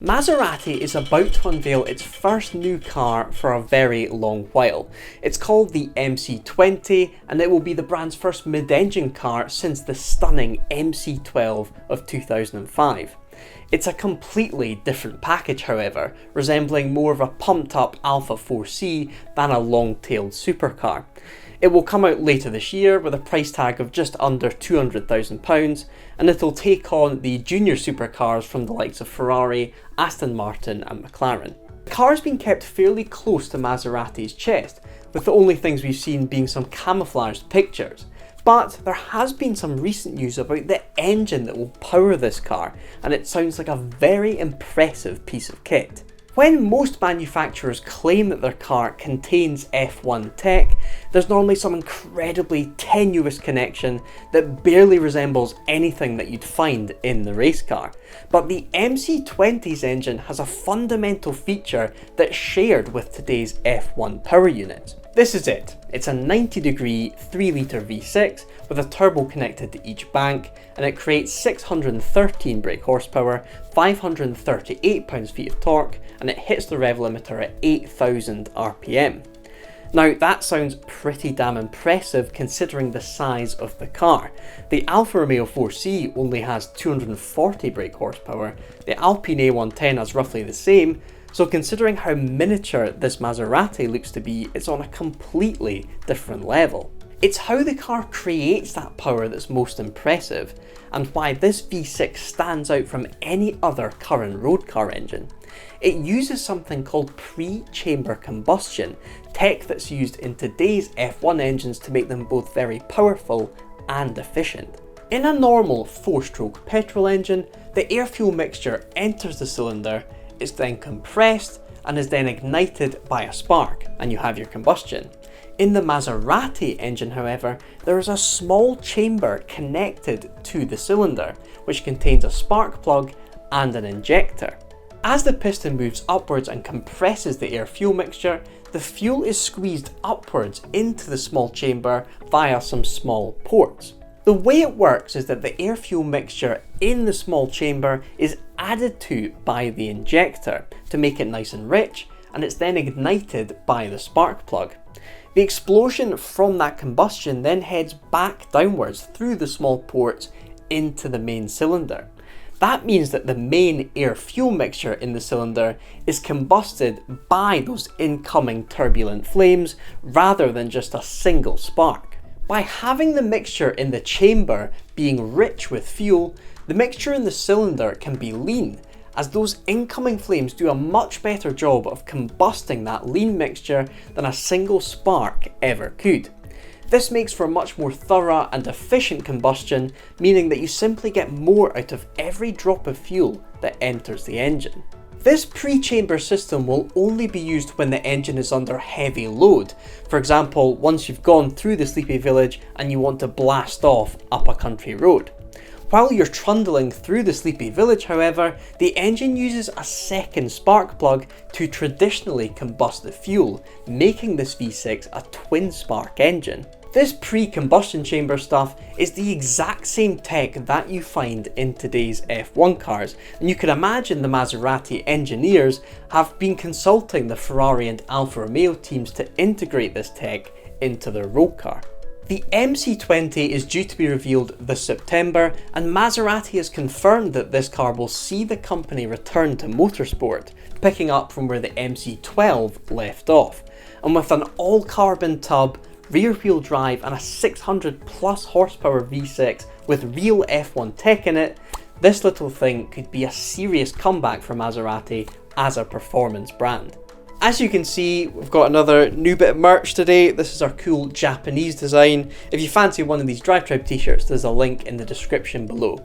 Maserati is about to unveil its first new car for a very long while. It's called the MC20 and it will be the brand's first mid-engine car since the stunning MC12 of 2005. It's a completely different package however, resembling more of a pumped up Alpha 4C than a long-tailed supercar. It will come out later this year with a price tag of just under £200,000 and it'll take on the junior supercars from the likes of Ferrari, Aston Martin and McLaren. The car has been kept fairly close to Maserati's chest, with the only things we've seen being some camouflaged pictures. But there has been some recent news about the engine that will power this car, and it sounds like a very impressive piece of kit. When most manufacturers claim that their car contains F1 tech, there's normally some incredibly tenuous connection that barely resembles anything that you'd find in the race car. But the MC20's engine has a fundamental feature that's shared with today's F1 power units. This is it. It's a 90-degree 3-litre V6 with a turbo connected to each bank, and it creates 613 brake horsepower, 538 pounds-feet of torque, and it hits the rev limiter at 8,000 RPM. Now that sounds pretty damn impressive considering the size of the car. The Alfa Romeo 4C only has 240 brake horsepower, the Alpine A110 has roughly the same, so considering how miniature this Maserati looks to be, it's on a completely different level. It's how the car creates that power that's most impressive, and why this V6 stands out from any other current road car engine. It uses something called pre-chamber combustion, tech that's used in today's F1 engines to make them both very powerful and efficient. In a normal 4-stroke petrol engine, the air-fuel mixture enters the cylinder, is then compressed and is then ignited by a spark, and you have your combustion. In the Maserati engine however, there is a small chamber connected to the cylinder, which contains a spark plug and an injector. As the piston moves upwards and compresses the air-fuel mixture, the fuel is squeezed upwards into the small chamber via some small ports. The way it works is that the air-fuel mixture in the small chamber is added to by the injector to make it nice and rich, and it's then ignited by the spark plug. The explosion from that combustion then heads back downwards through the small ports into the main cylinder. That means that the main air-fuel mixture in the cylinder is combusted by those incoming turbulent flames rather than just a single spark. By having the mixture in the chamber being rich with fuel, the mixture in the cylinder can be lean, as those incoming flames do a much better job of combusting that lean mixture than a single spark ever could. This makes for a much more thorough and efficient combustion, meaning that you simply get more out of every drop of fuel that enters the engine. This pre-chamber system will only be used when the engine is under heavy load. For example, once you've gone through the sleepy village and you want to blast off up a country road. While you're trundling through the sleepy village however, the engine uses a second spark plug to traditionally combust the fuel, making this V6 a twin spark engine. This pre-combustion chamber stuff is the exact same tech that you find in today's F1 cars, and you can imagine the Maserati engineers have been consulting the Ferrari and Alfa Romeo teams to integrate this tech into their road car. The MC20 is due to be revealed this September, and Maserati has confirmed that this car will see the company return to motorsport, picking up from where the MC12 left off. And with an all-carbon tub, rear-wheel drive and a 600 plus horsepower V6 with real F1 tech in it, this little thing could be a serious comeback for Maserati as a performance brand. As you can see, we've got another new bit of merch today. This is our cool Japanese design. If you fancy one of these Drive Tribe t-shirts, there's a link in the description below.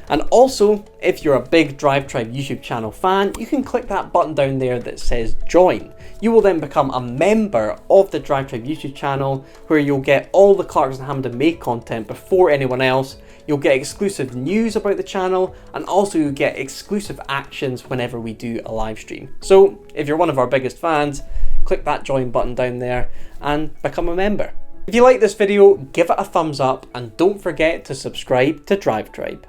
And also, if you're a big Drive Tribe YouTube channel fan, you can click that button down there that says join. You will then become a member of the Drive Tribe YouTube channel, where you'll get all the Clarkson Hamden made content before anyone else. You'll get exclusive news about the channel, and also you'll get exclusive actions whenever we do a live stream. So if you're one of our biggest fans, click that join button down there and become a member. If you like this video, give it a thumbs up and don't forget to subscribe to Drive Tribe.